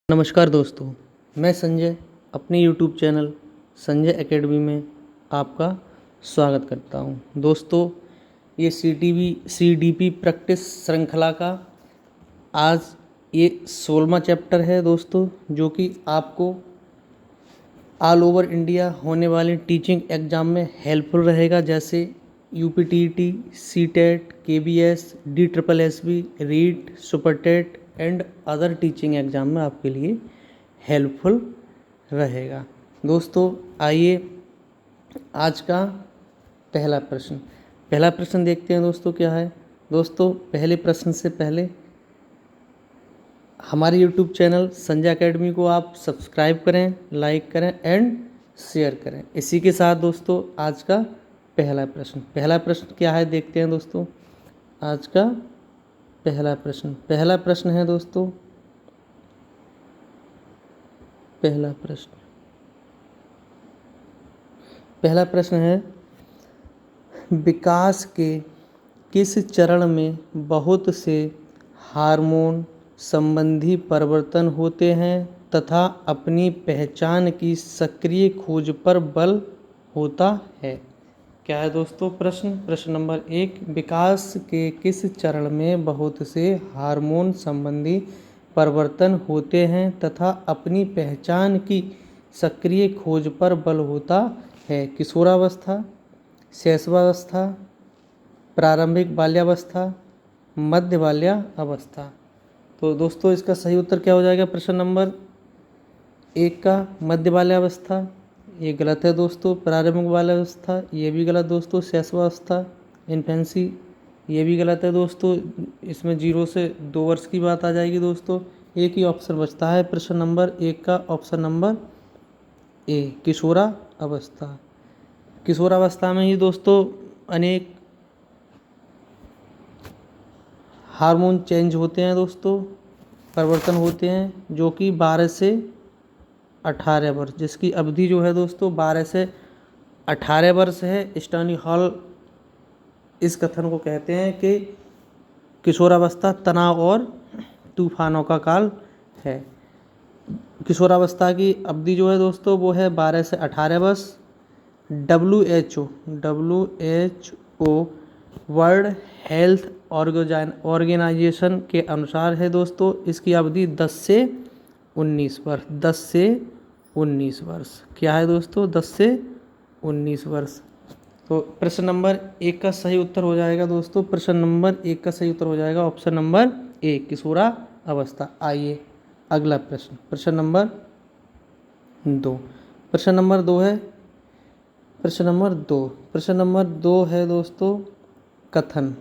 नमस्कार दोस्तों, मैं संजय अपने YouTube चैनल संजय एकेडमी में आपका स्वागत करता हूं। दोस्तों, ये CDP प्रैक्टिस श्रृंखला का आज ये 16वां चैप्टर है दोस्तों, जो कि आपको ऑल ओवर इंडिया होने वाले टीचिंग एग्ज़ाम में हेल्पफुल रहेगा, जैसे UPTET, CTET, KBS, DSSB, REET, super TET and other teaching exam में आपके लिए हेल्पफुल रहेगा। दोस्तों, आइए आज का पहला प्रश्न देखते हैं दोस्तों क्या है। दोस्तों, पहले प्रश्न से पहले हमारे YouTube चैनल संजय एकेडमी को आप सब्सक्राइब करें, लाइक करें एंड शेयर करें। इसी के साथ दोस्तों आज का पहला प्रश्न क्या है देखते हैं दोस्तों। आज का पहला प्रश्न है दोस्तों, पहला प्रश्न है, विकास के किस चरण में बहुत से हार्मोन संबंधी परिवर्तन होते हैं तथा अपनी पहचान की सक्रिय खोज पर बल होता है। क्या है दोस्तों प्रश्न नंबर 1, विकास के किस चरण में बहुत से हार्मोन संबंधी परिवर्तन होते हैं तथा अपनी पहचान की सक्रिय खोज पर बल होता है। किशोरावस्था, शैशवावस्था, प्रारंभिक बाल्यावस्था, मध्य बाल्यावस्था। तो दोस्तों इसका सही उत्तर क्या हो जाएगा प्रश्न नंबर 1 का मध्य बाल्यावस्था, ये गलत है दोस्तों। प्रारंभिक बाल्यावस्था, ये भी गलत दोस्तों। शैशवावस्था, इन्फेंसी, ये भी गलत है दोस्तों। इसमें 0 से 2 वर्ष की बात आ जाएगी दोस्तों। एक ही ऑप्शन बचता है प्रश्न नंबर 1 का, ऑप्शन नंबर ए, किशोरावस्था। किशोरावस्था में ही दोस्तों अनेक हार्मोन चेंज होते हैं दोस्तों, परिवर्तन होते हैं, जो कि 12 से 18 वर्ष, जिसकी अवधि जो है दोस्तों 12 से 18 वर्ष है। स्टर्नी हॉल इस कथन को कहते हैं कि किशोरावस्था तनाव और तूफानों का काल है। किशोरावस्था की अवधि जो है दोस्तों वो है 12 से 18 वर्ष। WHO वर्ल्ड हेल्थ ऑर्गेनाइजेशन के अनुसार है दोस्तों इसकी अवधि 10 से 19 वर्ष। क्या है दोस्तों 10 से 19 वर्ष। तो प्रश्न नंबर 1 का सही उत्तर हो जाएगा दोस्तों, प्रश्न नंबर 1 का सही उत्तर हो जाएगा ऑप्शन नंबर 1, किशोरावस्था। आइए अगला प्रश्न नंबर 2। प्रश्न नंबर 2 है दोस्तों, कथन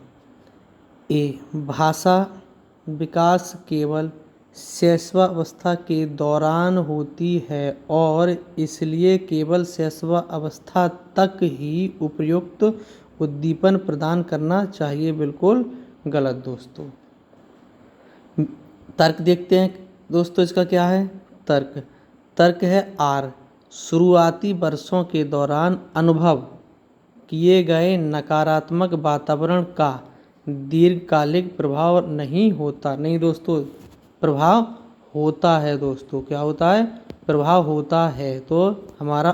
ए, भाषा विकास केवल शैशवावस्था के दौरान होती है और इसलिए केवल शैशवावस्था तक ही उपयुक्त उद्दीपन प्रदान करना चाहिए। बिल्कुल गलत दोस्तों। तर्क देखते हैं दोस्तों, इसका क्या है तर्क है आर, शुरुआती वर्षों के दौरान अनुभव किए गए नकारात्मक वातावरण का दीर्घकालिक प्रभाव नहीं होता। नहीं दोस्तों, प्रभाव होता है दोस्तों। क्या होता है? प्रभाव होता है। तो हमारा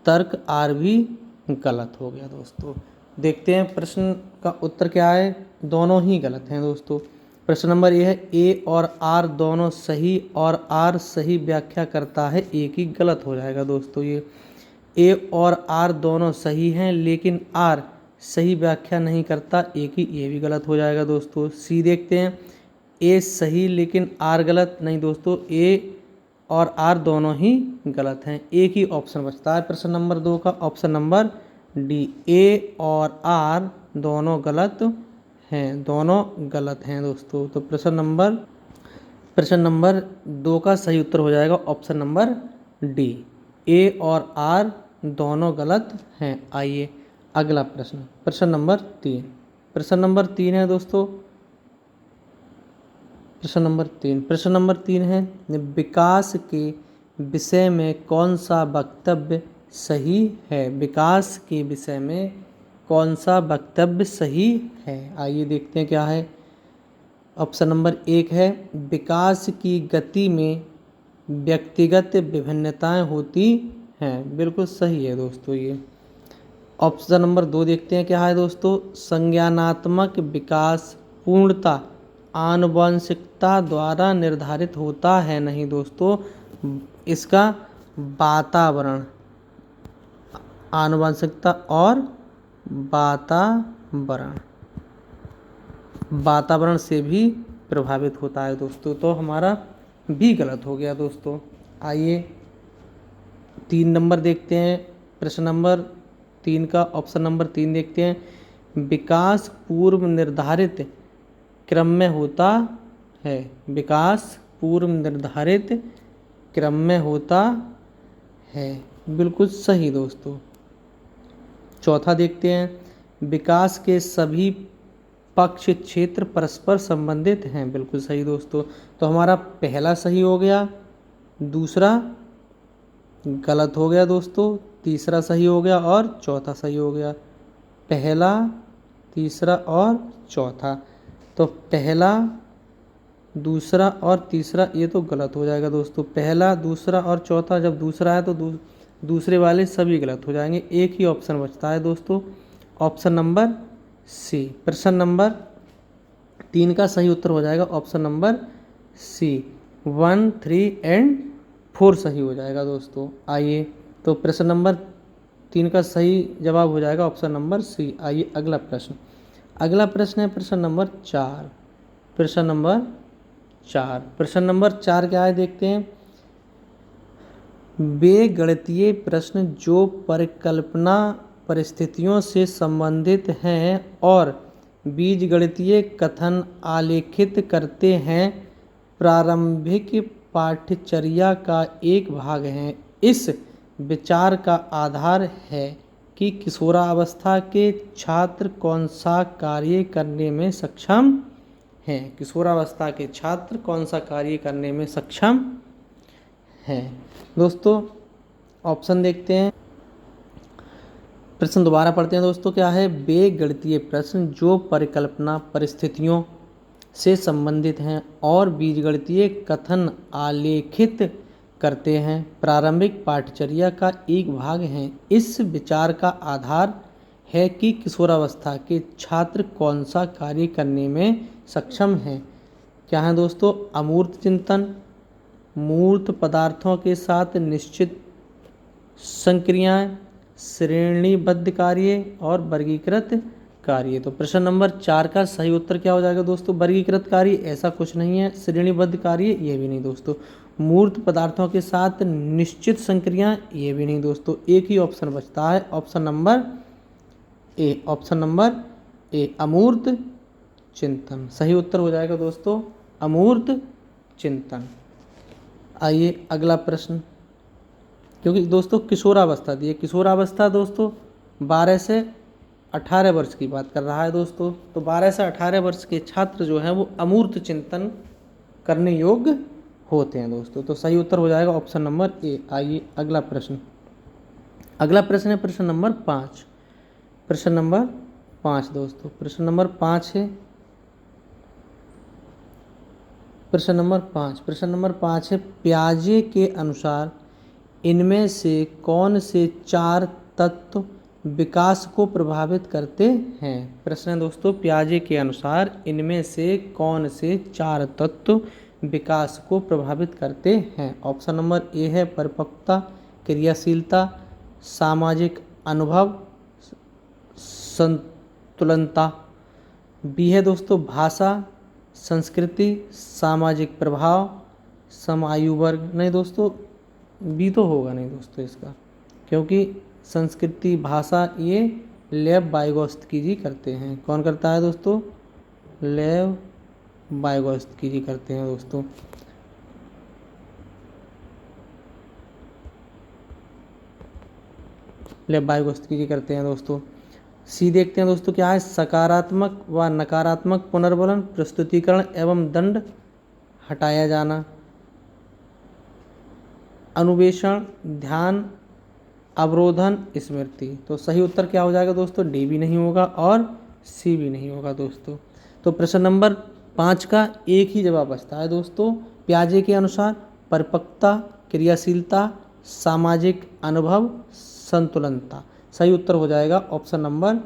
तर्क आर भी गलत हो गया दोस्तों। देखते हैं प्रश्न का उत्तर क्या है। दोनों ही गलत हैं दोस्तों। प्रश्न नंबर ये है, ए और आर दोनों सही और आर सही व्याख्या करता है, एक ही गलत हो जाएगा दोस्तों। ये ए और आर दोनों सही हैं लेकिन आर सही व्याख्या नहीं करता, एक ही, ये भी गलत हो जाएगा दोस्तों। सी देखते हैं, ए सही लेकिन आर गलत। नहीं दोस्तों, ए और आर दोनों ही गलत हैं, एक ही ऑप्शन बचता है प्रश्न नंबर 2 का, ऑप्शन नंबर डी, ए और आर दोनों गलत हैं, दोनों गलत हैं दोस्तों। तो प्रश्न नंबर 2 का सही उत्तर हो जाएगा ऑप्शन नंबर डी, ए और आर दोनों गलत हैं। आइए अगला प्रश्न नंबर 3। प्रश्न नंबर 3 है दोस्तों, प्रश्न नंबर 3 है, विकास के विषय में कौन सा वक्तव्य सही है। विकास के विषय में कौन सा वक्तव्य सही है। आइए देखते हैं क्या है। ऑप्शन नंबर 1 है विकास की गति में व्यक्तिगत विभिन्नताएं होती हैं, बिल्कुल सही है दोस्तों ये। ऑप्शन नंबर 2 देखते हैं क्या है दोस्तों, संज्ञानात्मक विकास पूर्णतः आनुवंशिकता द्वारा निर्धारित होता है नहीं दोस्तों, इसका वातावरण, आनुवंशिकता और वातावरण से भी प्रभावित होता है दोस्तों। तो हमारा भी गलत हो गया दोस्तों। आइए 3 नंबर देखते हैं, प्रश्न नंबर 3 का ऑप्शन नंबर 3 देखते हैं। विकास पूर्व निर्धारित क्रम में होता है, विकास पूर्व निर्धारित क्रम में होता है, बिल्कुल सही दोस्तों। चौथा देखते हैं, विकास के सभी पक्ष क्षेत्र परस्पर संबंधित हैं, बिल्कुल सही दोस्तों। तो हमारा पहला सही हो गया, दूसरा गलत हो गया दोस्तों, तीसरा सही हो गया और चौथा सही हो गया। पहला, तीसरा और चौथा। तो पहला, दूसरा और तीसरा ये तो गलत हो जाएगा दोस्तों। पहला, दूसरा और चौथा, जब दूसरा है तो दूसरे वाले सभी गलत हो जाएंगे। एक ही ऑप्शन बचता है दोस्तों, ऑप्शन नंबर सी। प्रश्न नंबर 3 का सही उत्तर हो जाएगा ऑप्शन नंबर सी। 1, 3 एंड 4 सही हो जाएगा दोस्तों। आइए तो प्रश्न नंबर 3 का सही जवाब हो जाएगा ऑप्शन नंबर सी। आइए अगला प्रश्न। अगला प्रश्न है प्रश्न नंबर 4। प्रश्न नंबर 4 क्या है देखते हैं। वे गणितीय प्रश्न जो परिकल्पना परिस्थितियों से संबंधित हैं और बीजगणितीय कथन आलेखित करते हैं प्रारंभिक पाठ्यचर्या का एक भाग हैं। इस विचार का आधार है कि किशोरावस्था के छात्र कौन सा कार्य करने में सक्षम हैं। किशोरावस्था के छात्र कौन सा कार्य करने में सक्षम हैं। दोस्तों ऑप्शन देखते हैं, प्रश्न दोबारा पढ़ते हैं दोस्तों। क्या है, वे गणितीय प्रश्न जो परिकल्पना परिस्थितियों से संबंधित हैं और बीजगणितीय कथन आलेखित करते हैं प्रारंभिक पाठ्यचर्या का एक भाग हैं। इस विचार का आधार है कि किशोरावस्था के छात्र कौन सा कार्य करने में सक्षम हैं। क्या है दोस्तों, अमूर्त चिंतन, मूर्त पदार्थों के साथ निश्चित संक्रियाएं, श्रेणीबद्ध कार्य और वर्गीकृत कार्य। तो प्रश्न नंबर 4 का सही उत्तर क्या हो जाएगा दोस्तों, वर्गीकृत कार्य, ऐसा कुछ नहीं है। श्रेणीबद्ध कार्य, ये भी नहीं दोस्तों। मूर्त पदार्थों के साथ निश्चित संक्रियाएं, ये भी नहीं दोस्तों। एक ही ऑप्शन बचता है, option number A. Option number A, अमूर्त चिंतन सही उत्तर हो जाएगा दोस्तों, अमूर्त चिंतन। आइए अगला प्रश्न, क्योंकि दोस्तों किशोरावस्था दी है, किशोरावस्था दोस्तों 12 से 18 वर्ष की बात कर रहा है दोस्तों। तो 12 से 18 वर्ष के छात्र जो हैं वो अमूर्त चिंतन करने योग्य होते हैं दोस्तों। तो सही उत्तर हो जाएगा ऑप्शन नंबर ए। आइए अगला प्रश्न। अगला प्रश्न है प्रश्न नंबर 5। प्रश्न नंबर 5 दोस्तों, प्रश्न नंबर 5 है, प्रश्न नंबर 5। प्रश्न नंबर 5 है, पियाजे के अनुसार इनमें से कौन से 4 तत्व विकास को प्रभावित करते हैं। प्रश्न है दोस्तों, पियाजे के अनुसार इनमें से कौन से 4 तत्व विकास को प्रभावित करते हैं। ऑप्शन नंबर ए है परिपक्वता, क्रियाशीलता, सामाजिक अनुभव, संतुलनता। बी है दोस्तों भाषा, संस्कृति, सामाजिक प्रभाव, समायु वर्ग। नहीं दोस्तों, बी तो होगा नहीं दोस्तों इसका, क्योंकि संस्कृति, भाषा ये लेव वाइगोत्स्की जी करते हैं। कौन करता है दोस्तों, लेव वाइगोत्स्की जी करते हैं दोस्तों। लेव वाइगोत्स्की जी करते हैं दोस्तों। सी देखते हैं दोस्तों, क्या है, सकारात्मक व नकारात्मक पुनर्वलन, प्रस्तुतिकरण एवं दंड हटाया जाना, अनुवेशन, ध्यान, अवरोधन, स्मृति। तो सही उत्तर क्या हो जाएगा दोस्तों, डी भी नहीं होगा और सी भी नहीं होगा दोस्तों। तो प्रश्न नंबर 5 का एक ही जवाब बचता है दोस्तों। पियाजे के अनुसार परिपक्वता, क्रियाशीलता, सामाजिक अनुभव, संतुलनता। सही उत्तर हो जाएगा ऑप्शन नंबर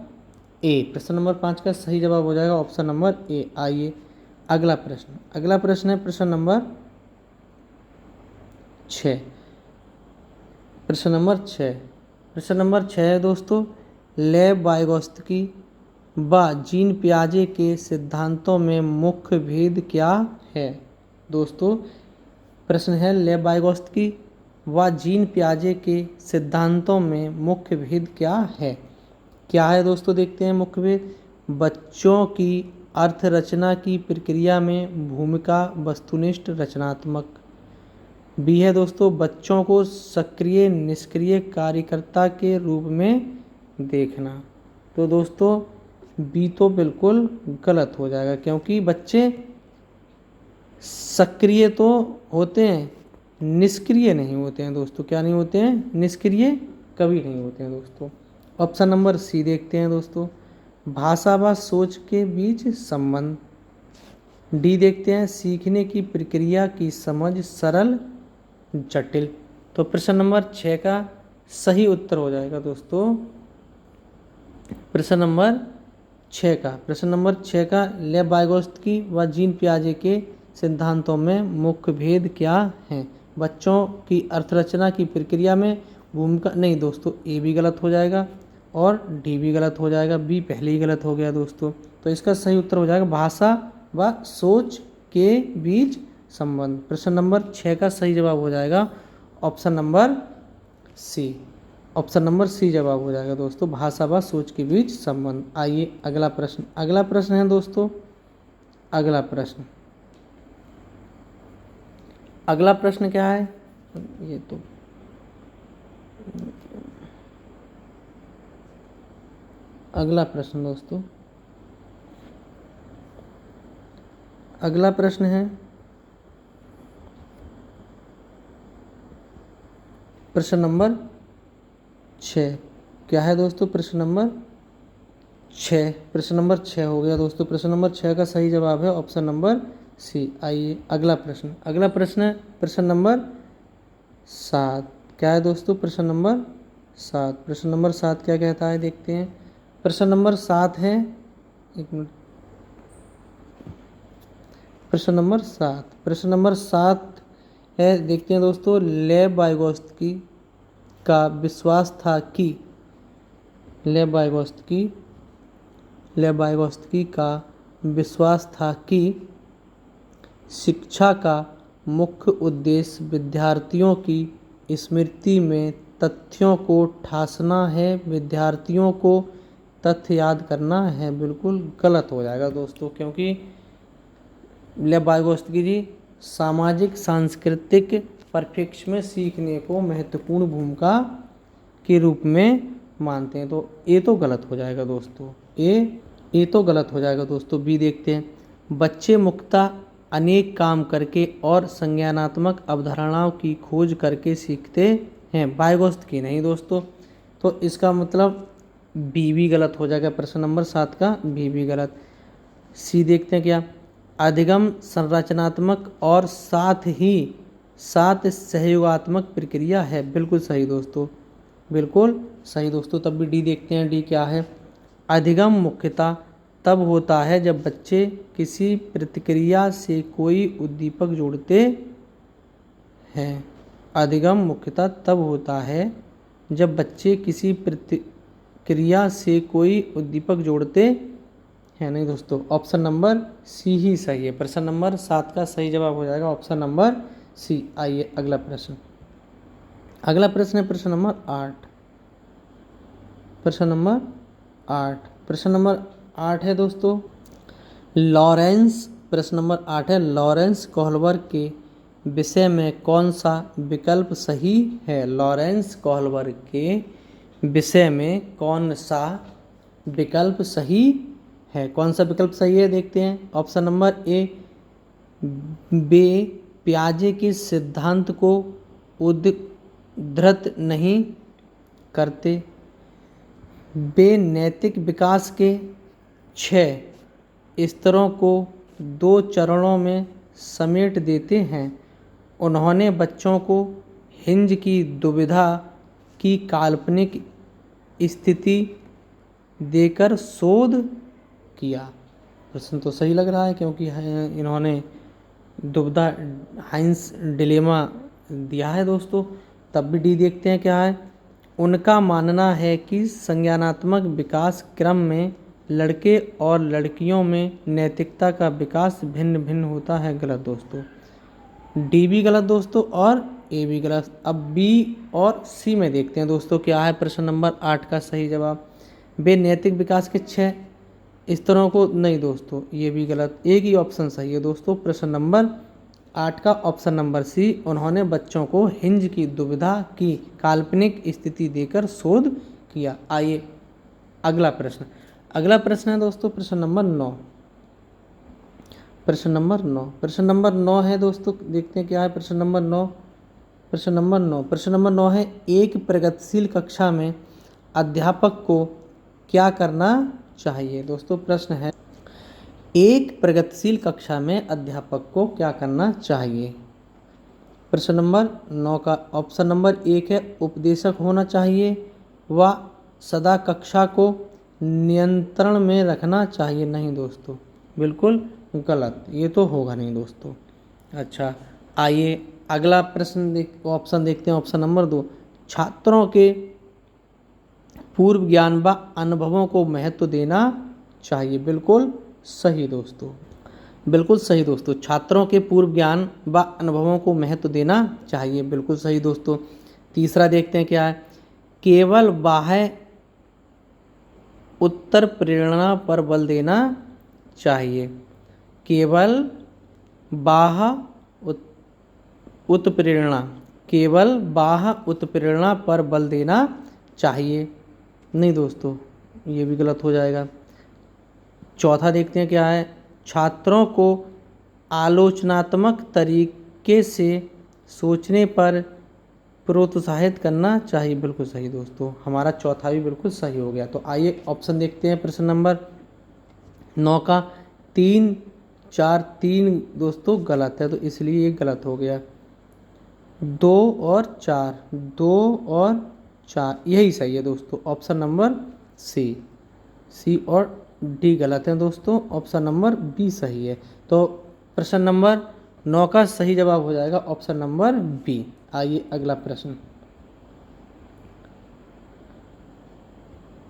ए। प्रश्न नंबर 5 का सही जवाब हो जाएगा ऑप्शन नंबर ए। आइए अगला प्रश्न। अगला प्रश्न है प्रश्न नंबर 6। प्रश्न नंबर 6। प्रश्न नंबर 6 है दोस्तों, लेव वाइगोत्स्की व जीन पियाजे के सिद्धांतों में मुख्य भेद क्या है। दोस्तों प्रश्न है, लेव वाइगोत्स्की व जीन पियाजे के सिद्धांतों में मुख्य भेद क्या है। क्या है दोस्तों, देखते हैं मुख्य भेद। बच्चों की अर्थ रचना की प्रक्रिया में भूमिका वस्तुनिष्ठ रचनात्मक। बी है दोस्तों, बच्चों को सक्रिय निष्क्रिय कार्यकर्ता के रूप में देखना। तो दोस्तों बी तो बिल्कुल गलत हो जाएगा, क्योंकि बच्चे सक्रिय तो होते हैं, निष्क्रिय नहीं होते हैं दोस्तों। क्या नहीं होते हैं, निष्क्रिय कभी नहीं होते हैं दोस्तों। ऑप्शन नंबर सी देखते हैं दोस्तों, भाषा व सोच के बीच संबंध। डी देखते हैं, सीखने की प्रक्रिया की समझ सरल जटिल। तो प्रश्न नंबर 6 का सही उत्तर हो जाएगा दोस्तों प्रश्न नंबर 6 का। प्रश्न नंबर 6 का, लेव वाइगोत्स्की व जीन पियाजे के सिद्धांतों में मुख्य भेद क्या हैं। बच्चों की अर्थरचना की प्रक्रिया में भूमिका, नहीं दोस्तों ए भी गलत हो जाएगा और डी भी गलत हो जाएगा, बी पहले ही गलत हो गया दोस्तों। तो इसका सही उत्तर हो जाएगा भाषा व सोच के बीच संबंध। प्रश्न नंबर 6 का सही जवाब हो जाएगा option number C. Option number C जवाब हो जाएगा दोस्तों, भाषा व सोच के बीच संबंध। आइए अगला प्रश्न। अगला प्रश्न है दोस्तों, अगला प्रश्न। अगला प्रश्न क्या है, ये तो अगला प्रश्न दोस्तों, अगला प्रश्न है प्रश्न नंबर 6। क्या है दोस्तों, प्रश्न नंबर 6। प्रश्न नंबर 6 हो गया दोस्तों। प्रश्न नंबर 6 का सही जवाब है ऑप्शन नंबर सी। आइए अगला प्रश्न। अगला प्रश्न है प्रश्न नंबर 7। क्या है दोस्तों, प्रश्न नंबर 7। प्रश्न नंबर 7 क्या कहता है, देखते हैं। प्रश्न नंबर 7 है, एक मिनट, प्रश्न नंबर 7। प्रश्न नंबर 7 है, देखते हैं दोस्तों। लेव वाइगोत्स्की का विश्वास था कि, लेव वाइगोत्स्की का विश्वास था कि शिक्षा का मुख्य उद्देश्य विद्यार्थियों की स्मृति में तथ्यों को ठासना है, विद्यार्थियों को तथ्य याद करना है। बिल्कुल गलत हो जाएगा दोस्तों, क्योंकि लेव वाइगोत्स्की जी सामाजिक सांस्कृतिक परिप्रेक्ष्य में सीखने को महत्वपूर्ण भूमिका के रूप में मानते हैं। तो ए तो गलत हो जाएगा दोस्तों, ए तो गलत हो जाएगा दोस्तों। बी देखते हैं, बच्चे मुख्यतः अनेक काम करके और संज्ञानात्मक अवधारणाओं की खोज करके सीखते हैं, वाइगोत्स्की नहीं दोस्तों। तो इसका मतलब बी भी गलत हो जाएगा, प्रश्न नंबर 7 का बी भी गलत। सी देखते हैं, क्या अधिगम संरचनात्मक और साथ सहयोगात्मक प्रक्रिया है। बिल्कुल सही दोस्तों, बिल्कुल सही दोस्तों। तब भी डी देखते हैं, डी क्या है, अधिगम मुख्यतः तब होता है जब बच्चे किसी प्रतिक्रिया से कोई उद्दीपक जोड़ते हैं। अधिगम मुख्यतः तब होता है जब बच्चे किसी प्रतिक्रिया से कोई उद्दीपक जोड़ते हैं। नहीं दोस्तों, ऑप्शन नंबर सी ही सही है। प्रश्न नंबर 7 का सही जवाब हो जाएगा ऑप्शन नंबर सी। आइए अगला प्रश्न। अगला प्रश्न है प्रश्न नंबर 8। प्रश्न नंबर 8। प्रश्न नंबर 8 है दोस्तों, लॉरेंस। प्रश्न नंबर 8 है, लॉरेंस कोहलबर्ग के विषय में कौन सा विकल्प सही है। लॉरेंस कोहलबर्ग के विषय में कौन सा विकल्प सही है। कौन सा विकल्प सही है, देखते हैं। ऑप्शन नंबर ए, वे पियाजे के सिद्धांत को उद्धृत नहीं करते। वे नैतिक विकास के 6 स्तरों को दो चरणों में समेट देते हैं। उन्होंने बच्चों को हिंज की दुविधा की काल्पनिक स्थिति देकर शोध किया। प्रश्न तो सही लग रहा है, क्योंकि इन्होंने दुविधा हाइंस डिलेमा दिया है दोस्तों। तब भी डी देखते हैं क्या है। उनका मानना है कि संज्ञानात्मक विकास क्रम में लड़के और लड़कियों में नैतिकता का विकास भिन्न भिन्न होता है। गलत दोस्तों, डी भी गलत दोस्तों और ए भी गलत। अब बी और सी में देखते हैं दोस्तों क्या है प्रश्न नंबर 8 का सही जवाब। वे नैतिक विकास के 6 स्तरों को, नहीं दोस्तों ये भी गलत, एक ही ऑप्शन सही है दोस्तों। प्रश्न नंबर 8 का ऑप्शन नंबर सी, उन्होंने बच्चों को हिंज की दुविधा की काल्पनिक स्थिति देकर शोध किया। आइए अगला प्रश्न। अगला प्रश्न है दोस्तों प्रश्न नंबर 9। प्रश्न नंबर 9, प्रश्न नंबर 9 है दोस्तों, देखते हैं क्या है प्रश्न नंबर 9। प्रश्न नंबर 9, प्रश्न नंबर 9 है, एक प्रगतिशील कक्षा में अध्यापक को क्या करना चाहिए। दोस्तों प्रश्न है, एक प्रगतिशील कक्षा में अध्यापक को क्या करना चाहिए। प्रश्न नंबर 9 का ऑप्शन नंबर 1 है, उपदेशक होना चाहिए व सदा कक्षा को नियंत्रण में रखना चाहिए। नहीं दोस्तों, बिल्कुल गलत, ये तो होगा नहीं दोस्तों। अच्छा, आइए अगला प्रश्न ऑप्शन देखते हैं। ऑप्शन नंबर 2, छात्रों के पूर्व ज्ञान व अनुभवों को महत्व देना चाहिए। बिल्कुल सही दोस्तों, बिल्कुल सही दोस्तों, छात्रों के पूर्व ज्ञान व अनुभवों को महत्व देना चाहिए। बिल्कुल सही दोस्तों। तीसरा देखते हैं क्या है, केवल बाह्य उत्तर प्रेरणा पर बल देना चाहिए। केवल बाह्य उत्प्रेरणा, केवल बाह्य उत्प्रेरणा पर बल देना चाहिए। नहीं दोस्तों, ये भी गलत हो जाएगा। चौथा देखते हैं क्या है, छात्रों को आलोचनात्मक तरीके से सोचने पर प्रोत्साहित करना चाहिए। बिल्कुल सही दोस्तों, हमारा चौथा भी बिल्कुल सही हो गया। तो आइए ऑप्शन देखते हैं प्रश्न नंबर 9 का 3, 4, 3 दोस्तों गलत है, तो इसलिए ये गलत हो गया। 2 और 4, 2 और 4 यही सही है दोस्तों। ऑप्शन नंबर सी और डी गलत है दोस्तों, ऑप्शन नंबर बी सही है। तो प्रश्न नंबर 9 का सही जवाब हो जाएगा ऑप्शन नंबर बी। आइए अगला प्रश्न।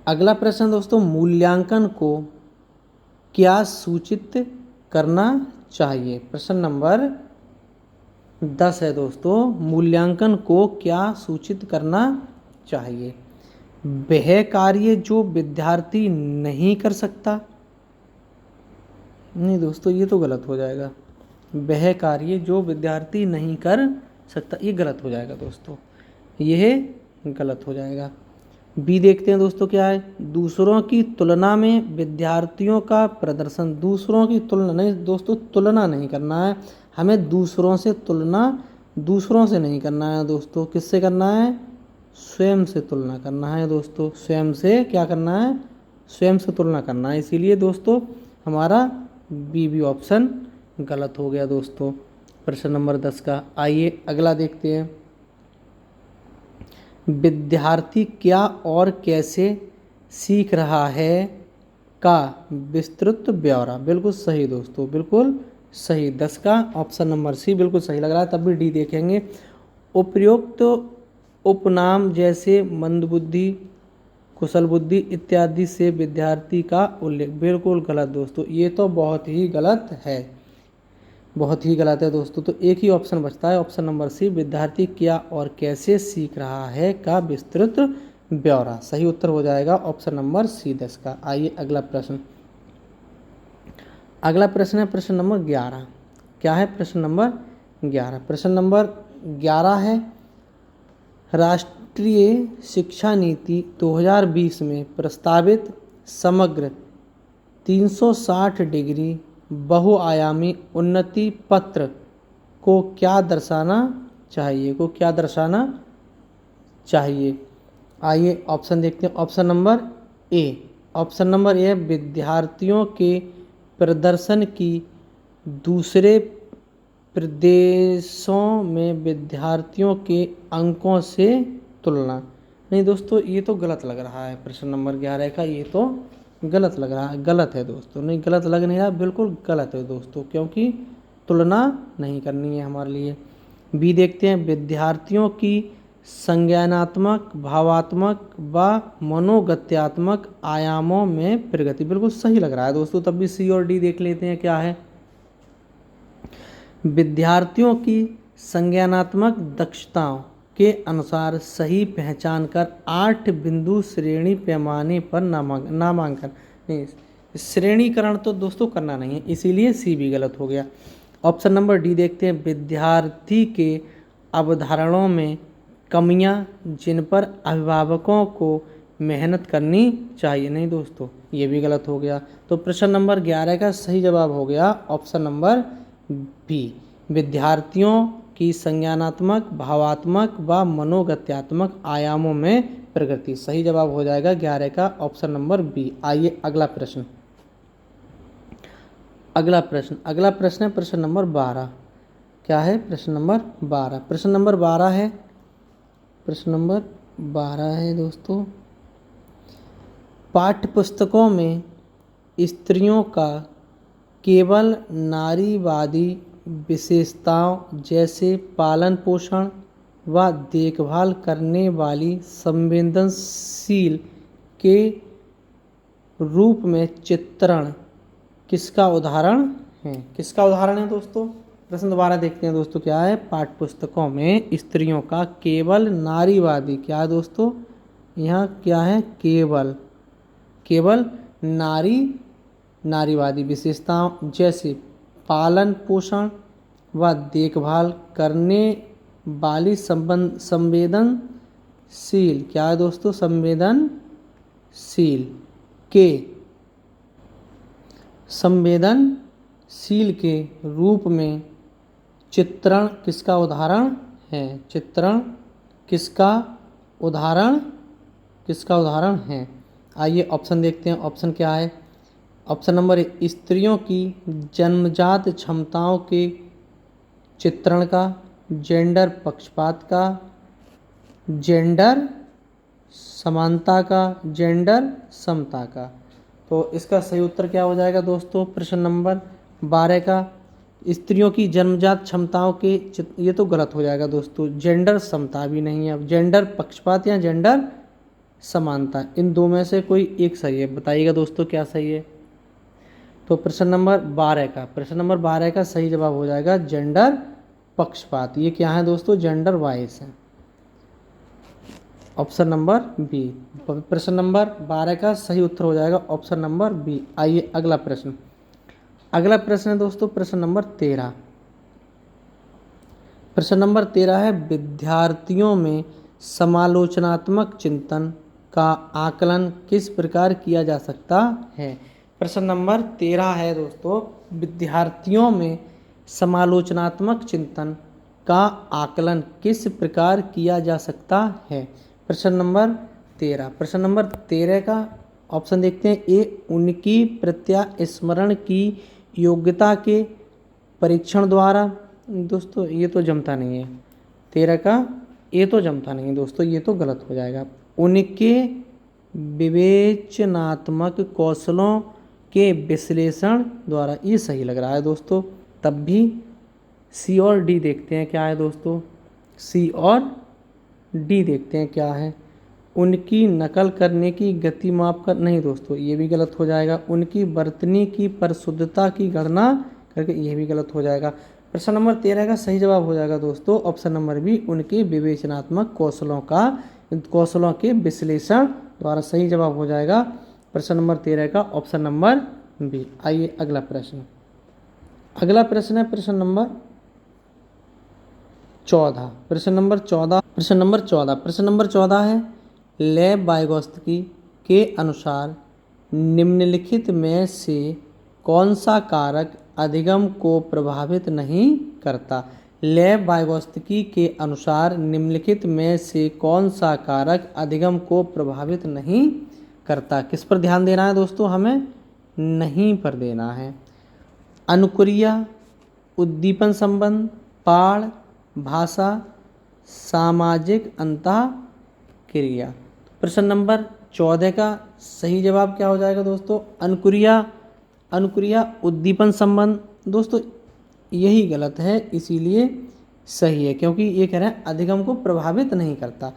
अगला प्रश्न दोस्तों, मूल्यांकन को क्या सूचित करना चाहिए। प्रश्न नंबर 10 है दोस्तों, मूल्यांकन को क्या सूचित करना चाहिए। वह कार्य जो विद्यार्थी नहीं कर सकता। नहीं दोस्तों, ये तो गलत हो जाएगा। वह कार्य जो विद्यार्थी नहीं कर सकता, ये गलत हो जाएगा दोस्तों, यह गलत हो जाएगा। बी देखते हैं दोस्तों क्या है, दूसरों की तुलना में विद्यार्थियों का प्रदर्शन। दूसरों की तुलना नहीं दोस्तों, तुलना नहीं करना है हमें, दूसरों से तुलना, दूसरों से नहीं करना है दोस्तों। किससे करना है, स्वयं से तुलना करना है दोस्तों। स्वयं से क्या करना है, स्वयं से तुलना करना है। इसीलिए दोस्तों हमारा बी ऑप्शन गलत हो गया दोस्तों प्रश्न नंबर 10 का। आइए अगला देखते हैं, विद्यार्थी क्या और कैसे सीख रहा है का विस्तृत ब्यौरा। बिल्कुल सही दोस्तों, बिल्कुल सही। 10 का ऑप्शन नंबर सी बिल्कुल सही लग रहा है। तब भी डी देखेंगे, उपयुक्त उपनाम जैसे मंदबुद्धि, कुशल बुद्धि इत्यादि से विद्यार्थी का उल्लेख। बिल्कुल गलत दोस्तों, ये तो बहुत ही गलत है, बहुत ही गलत है दोस्तों। तो एक ही ऑप्शन बचता है, ऑप्शन नंबर सी, विद्यार्थी क्या और कैसे सीख रहा है का विस्तृत ब्यौरा। सही उत्तर हो जाएगा ऑप्शन नंबर सी 10 का। आइए अगला प्रश्न। अगला प्रश्न है प्रश्न नंबर 11। क्या है प्रश्न नंबर 11। प्रश्न नंबर 11 है, राष्ट्रीय शिक्षा नीति 2020 में प्रस्तावित समग्र 360 डिग्री बहुआयामी उन्नति पत्र को क्या दर्शाना चाहिए, को क्या दर्शाना चाहिए। आइए ऑप्शन देखते हैं। Option number A, option number A, विद्यार्थियों के प्रदर्शन की दूसरे प्रदेशों में विद्यार्थियों के अंकों से तुलना। नहीं दोस्तों, ये तो गलत लग रहा है। प्रश्न नंबर 11 का ये तो गलत लग रहा है, गलत है दोस्तों। नहीं, गलत लग नहीं रहा, बिल्कुल गलत है दोस्तों, क्योंकि तुलना नहीं करनी है हमारे लिए। बी देखते हैं, विद्यार्थियों की संज्ञानात्मक, भावात्मक व मनोगत्यात्मक आयामों में प्रगति। बिल्कुल सही लग रहा है दोस्तों, तब भी सी और डी देख लेते हैं क्या है। विद्यार्थियों की संज्ञानात्मक दक्षताओं के अनुसार सही पहचान कर 8 बिंदु श्रेणी पैमाने पर नामांकन। नहीं, श्रेणीकरण तो दोस्तों करना नहीं है, इसीलिए सी भी गलत हो गया। ऑप्शन नंबर डी देखते हैं, विद्यार्थी के अवधारणाओं में कमियां जिन पर अभिभावकों को मेहनत करनी चाहिए। नहीं दोस्तों, ये भी गलत हो गया। तो प्रश्न नंबर 11 का सही जवाब हो गया ऑप्शन नंबर बी, विद्यार्थियों की संज्ञानात्मक, भावात्मक व मनोगत्यात्मक आयामों में प्रगति। सही जवाब हो जाएगा 11 का ऑप्शन नंबर बी। आइए अगला प्रश्न। अगला प्रश्न है प्रश्न नंबर 12। क्या है? प्रश्न नंबर 12। प्रश्न नंबर 12 है, प्रश्न नंबर 12 है दोस्तों, पाठ्य पुस्तकों में स्त्रियों का केवल नारीवादी विशेषताओं जैसे पालन पोषण व देखभाल करने वाली संवेदनशील के रूप में चित्रण किसका उदाहरण है? किसका उदाहरण है दोस्तों? प्रश्न दोबारा देखते हैं दोस्तों, क्या है? पाठ्य पुस्तकों में स्त्रियों का केवल नारीवादी, क्या है दोस्तों? यहाँ क्या है? केवल नारीवादी विशेषताओं जैसे पालन पोषण व देखभाल करने वाली संवेदनशील, क्या है दोस्तों? संवेदनशील के रूप में चित्रण किसका उदाहरण है? चित्रण किसका उदाहरण है? आइए ऑप्शन देखते हैं। ऑप्शन क्या है? ऑप्शन नंबर ए, स्त्रियों की जन्मजात क्षमताओं के चित्रण का, जेंडर पक्षपात का, जेंडर समानता का, जेंडर समता का। तो इसका सही उत्तर क्या हो जाएगा दोस्तों? प्रश्न नंबर 12 का स्त्रियों की जन्मजात क्षमताओं के ये तो गलत हो जाएगा दोस्तों, जेंडर समता भी नहीं है। अब जेंडर पक्षपात या जेंडर समानता, इन दो में से कोई एक सही है। बताइएगा दोस्तों क्या सही है? तो प्रश्न नंबर 12 का सही जवाब हो जाएगा जेंडर पक्षपात। ये क्या है दोस्तों? जेंडर वाइज है। Option number B. प्रश्न नंबर 12 का सही उत्तर हो जाएगा ऑप्शन नंबर बी। आइए अगला प्रश्न है दोस्तों, प्रश्न नंबर 13। प्रश्न नंबर 13 है, विद्यार्थियों में समालोचनात्मक चिंतन का आकलन किस प्रकार किया जा सकता है? प्रश्न नंबर 13 है दोस्तों, विद्यार्थियों में समालोचनात्मक चिंतन का आकलन किस प्रकार किया जा सकता है? प्रश्न नंबर 13 का ऑप्शन देखते हैं। ए, उनकी प्रत्यास्मरण की योग्यता के परीक्षण द्वारा। दोस्तों ये तो जमता नहीं है, 13 का ये तो जमता नहीं है दोस्तों, ये तो गलत हो जाएगा। उनके विवेचनात्मक कौशलों के विश्लेषण द्वारा, ये सही लग रहा है दोस्तों। तब भी सी और डी देखते हैं क्या है दोस्तों, सी और डी देखते हैं क्या है। उनकी नकल करने की गति माप कर, नहीं दोस्तों ये भी गलत हो जाएगा। उनकी बरतनी की परिशुद्धता की गणना करके, ये भी गलत हो जाएगा। प्रश्न नंबर 13 का सही जवाब हो जाएगा दोस्तों ऑप्शन नंबर बी, उनके विवेचनात्मक कौशलों के विश्लेषण द्वारा। सही जवाब हो जाएगा प्रश्न नंबर 13 का ऑप्शन नंबर बी। आइए अगला प्रश्न है प्रश्न नंबर 14। प्रश्न नंबर 14 है, लेव वाइगोत्स्की के अनुसार निम्नलिखित में से कौन सा कारक अधिगम को प्रभावित नहीं करता? लेव वाइगोत्स्की के अनुसार निम्नलिखित में से कौन सा कारक अधिगम को प्रभावित नहीं करता? किस पर ध्यान देना है दोस्तों? हमें नहीं पर देना है। अनुक्रिया, उद्दीपन संबंध, पाठ, भाषा, सामाजिक अंतः क्रिया। प्रश्न नंबर 14 का सही जवाब क्या हो जाएगा दोस्तों? अनुक्रिया। अनुक्रिया उद्दीपन संबंध। दोस्तों यही गलत है, इसीलिए सही है, क्योंकि ये कह रहे हैं अधिगम को प्रभावित नहीं करता।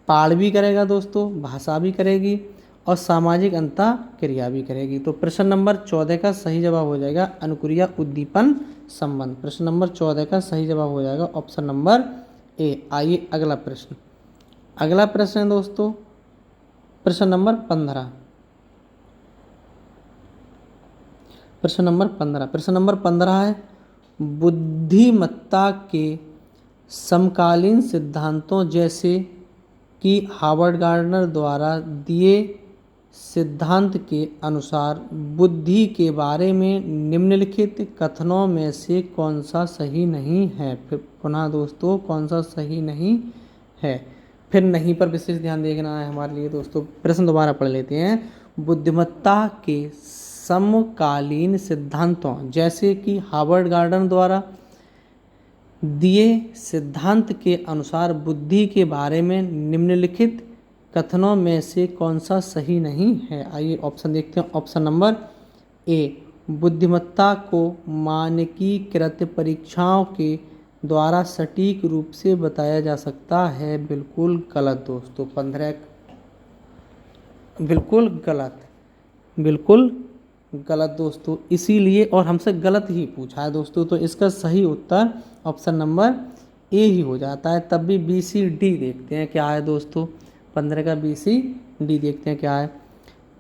पाठ भी करेगा दोस्तों, भाषा भी करेगी और सामाजिक अंतः क्रिया भी करेगी। तो प्रश्न नंबर 14 का सही जवाब हो जाएगा अनुक्रिया उद्दीपन संबंध। प्रश्न नंबर 14 का सही जवाब हो जाएगा ऑप्शन नंबर ए। आइए अगला प्रश्न। अगला प्रश्न है दोस्तों प्रश्न नंबर 15। प्रश्न नंबर 15। प्रश्न नंबर 15 है बुद्धिमत्ता के समकालीन सिद्धांतों जैसे कि हार्वर्ड गार्डनर द्वारा दिए सिद्धांत के अनुसार बुद्धि के बारे में निम्नलिखित कथनों में से कौन सा सही नहीं है? फिर पुनः दोस्तों कौन सा सही नहीं है? फिर नहीं पर विशेष ध्यान देना है हमारे लिए दोस्तों। प्रश्न दोबारा पढ़ लेते हैं। बुद्धिमत्ता के समकालीन सिद्धांतों जैसे कि हार्वर्ड गार्डनर द्वारा दिए सिद्धांत के अनुसार बुद्धि के बारे में निम्नलिखित कथनों में से कौन सा सही नहीं है? आइए ऑप्शन देखते हैं। ऑप्शन नंबर ए, बुद्धिमत्ता को मानकीकृत परीक्षाओं के द्वारा सटीक रूप से बताया जा सकता है। बिल्कुल गलत दोस्तों। 15 बिल्कुल गलत, बिल्कुल गलत दोस्तों। इसीलिए और हमसे गलत ही पूछा है दोस्तों, तो इसका सही उत्तर ऑप्शन नंबर ए ही हो जाता है। तब भी बी सी डी देखते हैं क्या है दोस्तों। 15 का बी सी डी देखते हैं क्या है।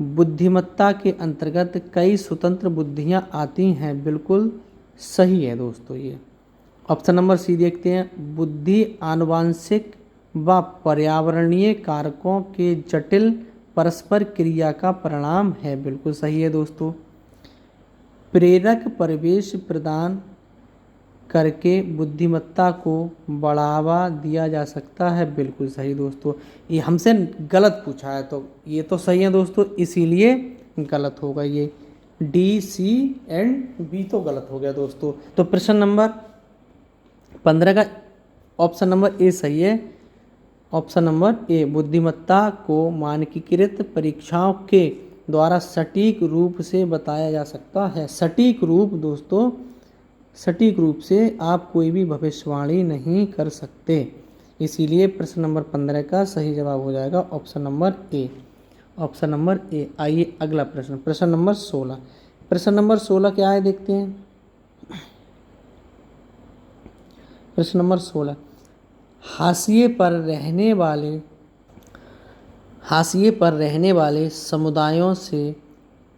बुद्धिमत्ता के अंतर्गत कई स्वतंत्र बुद्धियां आती हैं। बिल्कुल सही है दोस्तों ये। ऑप्शन नंबर सी देखते हैं। बुद्धि आनुवांशिक व पर्यावरणीय कारकों के जटिल परस्पर क्रिया का परिणाम है। बिल्कुल सही है दोस्तों। प्रेरक परिवेश प्रदान करके बुद्धिमत्ता को बढ़ावा दिया जा सकता है। बिल्कुल सही दोस्तों। ये हमसे गलत पूछा है तो ये तो सही है दोस्तों, इसीलिए गलत होगा ये। डी सी एंड बी तो गलत हो गया दोस्तों। तो प्रश्न नंबर 15 का ऑप्शन नंबर ए सही है। ऑप्शन नंबर ए, बुद्धिमत्ता को मानकीकृत परीक्षाओं के द्वारा सटीक रूप से बताया जा सकता है। सटीक रूप दोस्तों, सटीक रूप से आप कोई भी भविष्यवाणी नहीं कर सकते, इसीलिए प्रश्न नंबर 15 का सही जवाब हो जाएगा option number A. Option number A. आइए अगला प्रश्न। प्रश्न नंबर 16। प्रश्न नंबर 16 क्या है देखते हैं। प्रश्न नंबर 16, हाशिए पर रहने वाले समुदायों से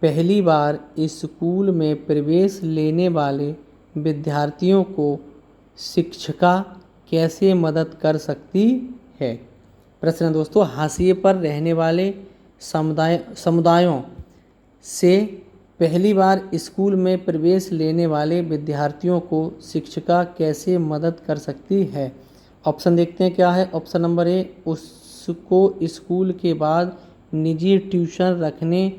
पहली बार स्कूल में प्रवेश लेने वाले विद्यार्थियों को शिक्षिका कैसे मदद कर सकती है? प्रश्न दोस्तों, हाशिए पर रहने वाले समुदायों से पहली बार स्कूल में प्रवेश लेने वाले विद्यार्थियों को शिक्षिका कैसे मदद कर सकती है? ऑप्शन देखते हैं क्या है। ऑप्शन नंबर ए, उसको स्कूल के बाद निजी ट्यूशन रखने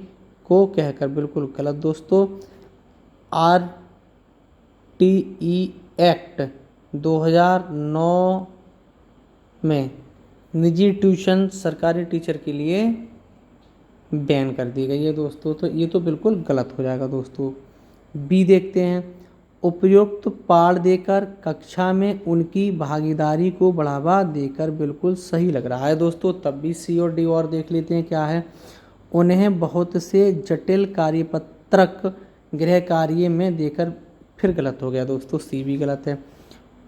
को कहकर। बिल्कुल गलत दोस्तों। RTE एक्ट 2009 में निजी ट्यूशन सरकारी टीचर के लिए बैन कर दी गई है दोस्तों, तो ये तो बिल्कुल गलत हो जाएगा दोस्तों। बी देखते हैं। उपयुक्त पाठ देकर कक्षा में उनकी भागीदारी को बढ़ावा देकर। बिल्कुल सही लग रहा है दोस्तों। तब भी सी और डी और देख लेते हैं क्या है। उन्हें बहुत से जटिल कार्यपत्रक गृह कार्य में देकर। फिर गलत हो गया दोस्तों, सी भी गलत है।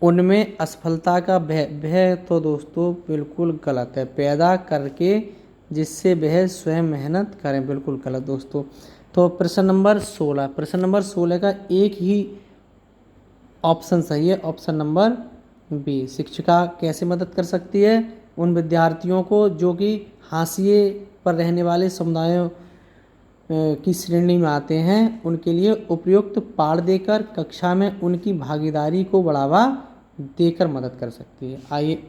उनमें असफलता का भय तो दोस्तों बिल्कुल गलत है, पैदा करके जिससे वह स्वयं मेहनत करें। बिल्कुल गलत दोस्तों। तो प्रश्न नंबर 16, प्रश्न नंबर 16 का एक ही ऑप्शन सही है। ऑप्शन नंबर बी, शिक्षिका कैसे मदद कर सकती है उन विद्यार्थियों को जो कि हाशिए पर रहने वाले समुदायों की श्रेणी में आते हैं, उनके लिए उपयुक्त पाठ देकर कक्षा में उनकी भागीदारी को बढ़ावा देकर मदद कर सकती है। आइए,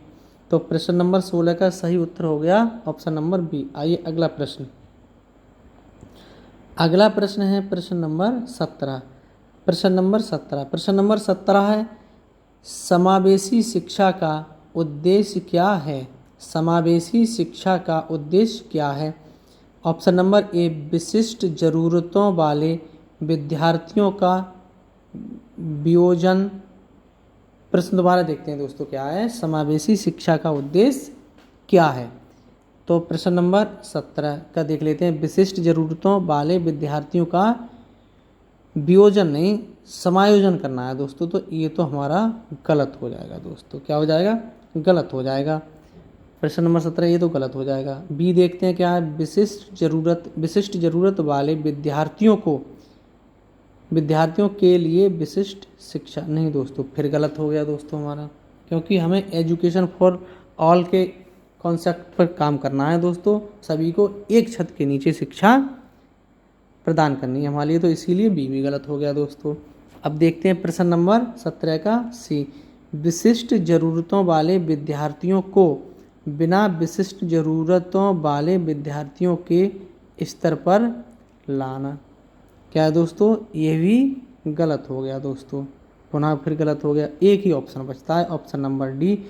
तो प्रश्न नंबर 16 का सही उत्तर हो गया ऑप्शन नंबर बी। आइए अगला प्रश्न। अगला प्रश्न है प्रश्न नंबर 17। प्रश्न नंबर 17 है, समावेशी शिक्षा का उद्देश्य क्या है? समावेशी शिक्षा का उद्देश्य क्या है? ऑप्शन नंबर ए, विशिष्ट ज़रूरतों वाले विद्यार्थियों का वियोजन। प्रश्न दोबारा देखते हैं दोस्तों, क्या है? समावेशी शिक्षा का उद्देश्य क्या है? तो प्रश्न नंबर 17 का देख लेते हैं, विशिष्ट ज़रूरतों वाले विद्यार्थियों का वियोजन नहीं, समायोजन करना है दोस्तों। तो ये तो हमारा गलत हो जाएगा दोस्तों। क्या हो जाएगा? गलत हो जाएगा। प्रश्न नंबर 17 ये तो गलत हो जाएगा। बी देखते हैं, क्या है? विशिष्ट ज़रूरत वाले विद्यार्थियों के लिए विशिष्ट शिक्षा नहीं दोस्तों, फिर गलत हो गया दोस्तों हमारा, क्योंकि हमें एजुकेशन फॉर ऑल के कॉन्सेप्ट पर काम करना है दोस्तों। सभी को एक छत के नीचे शिक्षा प्रदान करनी है हमारे लिए, तो इसीलिए बी भी गलत हो गया दोस्तों। अब देखते हैं प्रश्न नंबर 17 का सी, विशिष्ट ज़रूरतों वाले विद्यार्थियों को बिना विशिष्ट ज़रूरतों वाले विद्यार्थियों के स्तर पर लाना। क्या है दोस्तों? ये भी गलत हो गया दोस्तों, पुनः फिर गलत हो गया। एक ही ऑप्शन बचता है, ऑप्शन नंबर डी,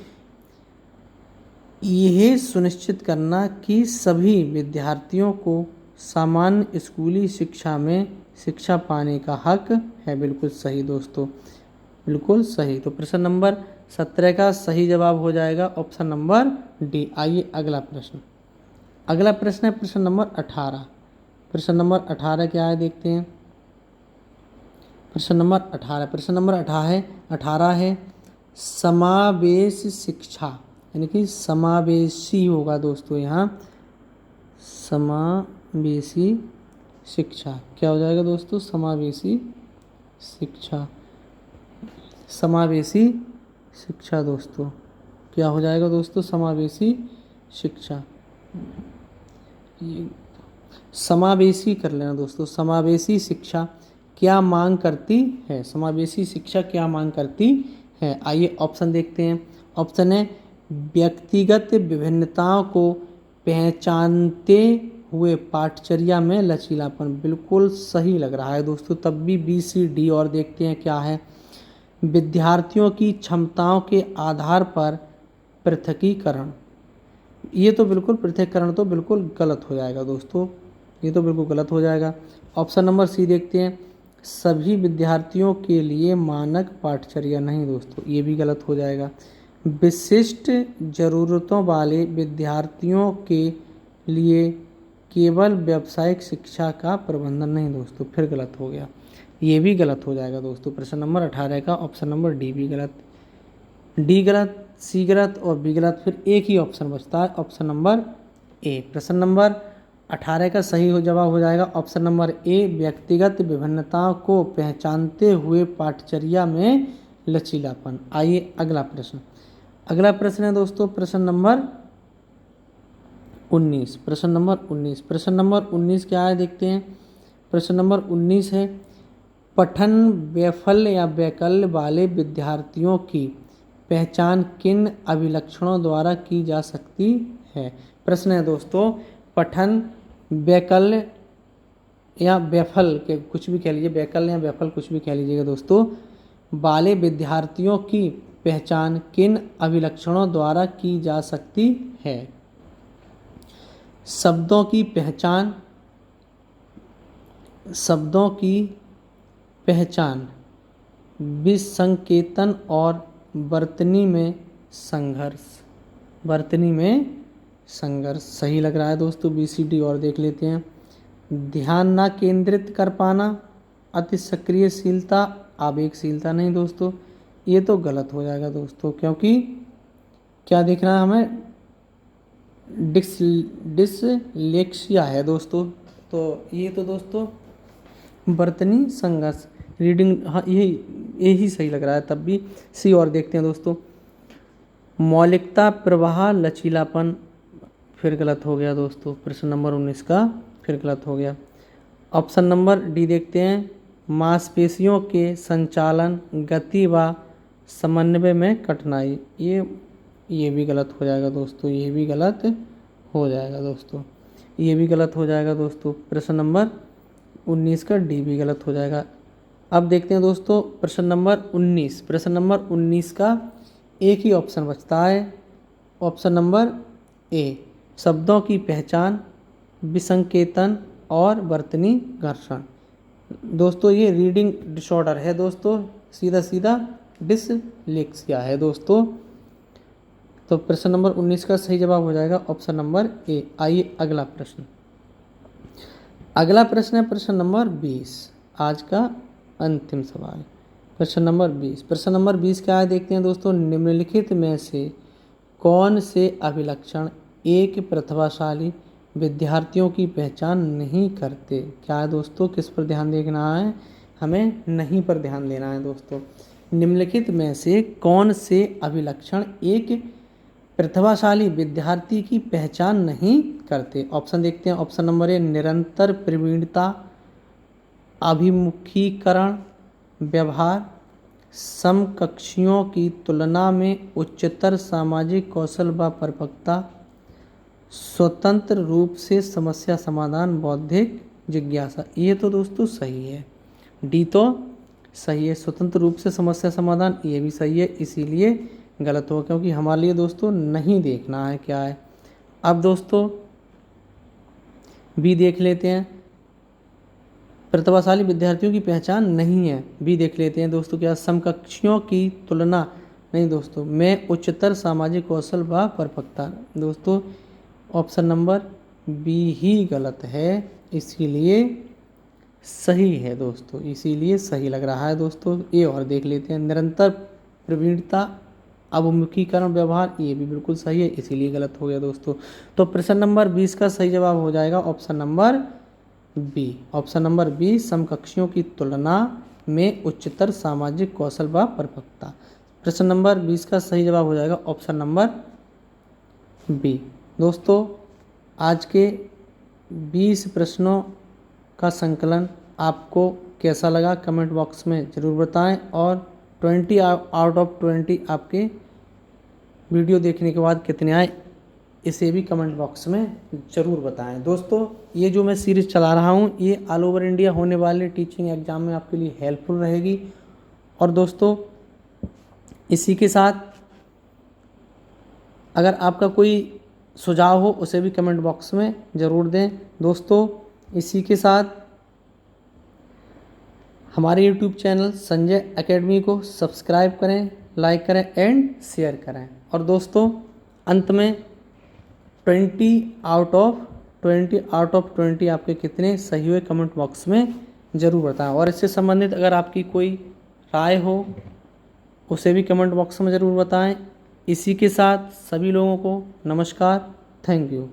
यह सुनिश्चित करना कि सभी विद्यार्थियों को सामान्य स्कूली शिक्षा में शिक्षा पाने का हक है। बिल्कुल सही दोस्तों, बिल्कुल सही। तो प्रश्न नंबर 17 का सही जवाब हो जाएगा ऑप्शन नंबर डी। आइए अगला प्रश्न है प्रश्न नंबर 18। प्रश्न नंबर 18 क्या है देखते हैं। प्रश्न नंबर 18 है समावेश शिक्षा, यानी कि समावेशी होगा दोस्तों यहाँ, समावेशी शिक्षा। क्या हो जाएगा दोस्तों? समावेशी शिक्षा दोस्तों। क्या हो जाएगा दोस्तों? समावेशी शिक्षा। समावेशी कर लेना दोस्तों। समावेशी शिक्षा क्या मांग करती है? समावेशी शिक्षा क्या मांग करती है? आइए ऑप्शन देखते हैं। ऑप्शन है, व्यक्तिगत विभिन्नताओं को पहचानते हुए पाठचर्या में लचीलापन। बिल्कुल सही लग रहा है दोस्तों, तब भी बी सी डी और देखते हैं क्या है। विद्यार्थियों की क्षमताओं के आधार पर पृथकीकरण। ये तो बिल्कुल पृथकीकरण तो बिल्कुल गलत हो जाएगा दोस्तों, ये तो बिल्कुल गलत हो जाएगा। ऑप्शन नंबर सी देखते हैं, सभी विद्यार्थियों के लिए मानक पाठचर्या नहीं दोस्तों, ये भी गलत हो जाएगा। विशिष्ट ज़रूरतों वाले विद्यार्थियों के लिए केवल व्यावसायिक शिक्षा का प्रबंधन नहीं दोस्तों, फिर गलत हो गया, ये भी गलत हो जाएगा दोस्तों। प्रश्न नंबर 18 का ऑप्शन नंबर डी भी गलत, डी गलत, सी गलत और बी गलत, फिर एक ही ऑप्शन बचता है ऑप्शन नंबर ए। प्रश्न नंबर 18 का सही जवाब हो जाएगा ऑप्शन नंबर ए, व्यक्तिगत विभिन्नताओं को पहचानते हुए पाठचर्या में लचीलापन। आइए अगला प्रश्न है दोस्तों प्रश्न नंबर 19। प्रश्न नंबर 19 क्या है देखते हैं। प्रश्न नंबर 19 है, पठन वैफल्य या वैकल्य वाले विद्यार्थियों की पहचान किन अभिलक्षणों द्वारा की जा सकती है। प्रश्न है दोस्तों, पठन वैकल्य या वैफल के कुछ भी कह लीजिए, वैकल्य या वैफल कुछ भी कह लीजिएगा दोस्तों, वाले विद्यार्थियों की पहचान किन अभिलक्षणों द्वारा की जा सकती है। शब्दों की पहचान, विसंकेतन और वर्तनी में संघर्ष। सही लग रहा है दोस्तों, बी सी डी और देख लेते हैं। ध्यान ना केंद्रित कर पाना, अति सक्रियशीलता, आवेगशीलता नहीं दोस्तों, ये तो गलत हो जाएगा दोस्तों, क्योंकि क्या दिख रहा है हमें, डिसलेक्सिया है दोस्तों, तो ये तो दोस्तों वर्तनी संघर्ष, रीडिंग, हाँ यही सही लग रहा है, तब भी सी और देखते हैं दोस्तों। मौलिकता, प्रवाह, लचीलापन, फिर गलत हो गया दोस्तों, प्रश्न नंबर 19 का फिर गलत हो गया। ऑप्शन नंबर डी देखते हैं, मांसपेशियों के संचालन, गति व समन्वय में कठिनाई, ये भी गलत हो जाएगा दोस्तों, ये भी गलत हो जाएगा दोस्तों। प्रश्न नंबर 19 का डी भी गलत हो जाएगा। अब देखते हैं दोस्तों प्रश्न नंबर 19। प्रश्न नंबर 19 का एक ही ऑप्शन बचता है, ऑप्शन नंबर ए, शब्दों की पहचान, विसंकेतन और वर्तनी घर्षण। दोस्तों ये रीडिंग डिसऑर्डर है दोस्तों, सीधा सीधा डिसलेक्सिया है दोस्तों। तो प्रश्न नंबर 19 का सही जवाब हो जाएगा ऑप्शन नंबर ए। आइए अगला प्रश्न। अगला प्रश्न है प्रश्न नंबर 20, आज का अंतिम सवाल। प्रश्न नंबर 20। प्रश्न नंबर 20 क्या है देखते हैं दोस्तों। निम्नलिखित में से कौन से अभिलक्षण एक प्रतिभाशाली विद्यार्थियों की पहचान नहीं करते? क्या है दोस्तों, किस पर ध्यान देना है? हमें नहीं पर ध्यान देना है दोस्तों। निम्नलिखित में से कौन से अभिलक्षण एक प्रतिभाशाली विद्यार्थी की पहचान नहीं करते? ऑप्शन देखते हैं। ऑप्शन नंबर ए, निरंतर प्रवीणता, अभिमुखीकरण व्यवहार, समकक्षियों की तुलना में उच्चतर सामाजिक कौशल व परिपक्वता, स्वतंत्र रूप से समस्या समाधान, बौद्धिक जिज्ञासा। ये तो दोस्तों सही है, डी तो सही है। स्वतंत्र रूप से समस्या समाधान ये भी सही है, इसीलिए गलत हो, क्योंकि हमारे लिए दोस्तों नहीं देखना है क्या है। अब दोस्तों बी देख लेते हैं। प्रतिभाशाली विद्यार्थियों की पहचान नहीं है, बी देख लेते हैं दोस्तों। क्या समकक्षियों की तुलना नहीं दोस्तों, में उच्चतर सामाजिक कौशल व परिपक्वता। दोस्तों ऑप्शन नंबर बी ही गलत है, इसीलिए सही है दोस्तों, इसीलिए सही लग रहा है दोस्तों। ए और देख लेते हैं। निरंतर प्रवीणता, अभिमुखीकरण व्यवहार, ये भी बिल्कुल सही है, इसीलिए गलत हो गया दोस्तों। तो प्रश्न नंबर 20 का सही जवाब हो जाएगा option number B. Option number B, समकक्षियों की तुलना में उच्चतर सामाजिक कौशल व परिपक्वता। प्रश्न नंबर 20 का सही जवाब हो जाएगा ऑप्शन नंबर बी। दोस्तों आज के 20 प्रश्नों का संकलन आपको कैसा लगा कमेंट बॉक्स में ज़रूर बताएं, और 20 आउट ऑफ 20 आपके वीडियो देखने के बाद कितने आए इसे भी कमेंट बॉक्स में ज़रूर बताएं। दोस्तों ये जो मैं सीरीज़ चला रहा हूँ ये ऑल ओवर इंडिया होने वाले टीचिंग एग्ज़ाम में आपके लिए हेल्पफुल रहेगी। और दोस्तों इसी के साथ अगर आपका कोई सुझाव हो उसे भी कमेंट बॉक्स में ज़रूर दें। दोस्तों इसी के साथ हमारे YouTube चैनल संजय एकेडमी को सब्सक्राइब करें, लाइक करें एंड शेयर करें। और दोस्तों अंत में 20 आउट ऑफ 20 आपके कितने सही हुए कमेंट बॉक्स में ज़रूर बताएं। और इससे संबंधित अगर आपकी कोई राय हो उसे भी कमेंट बॉक्स में ज़रूर बताएं। इसी के साथ सभी लोगों को नमस्कार, थैंक यू।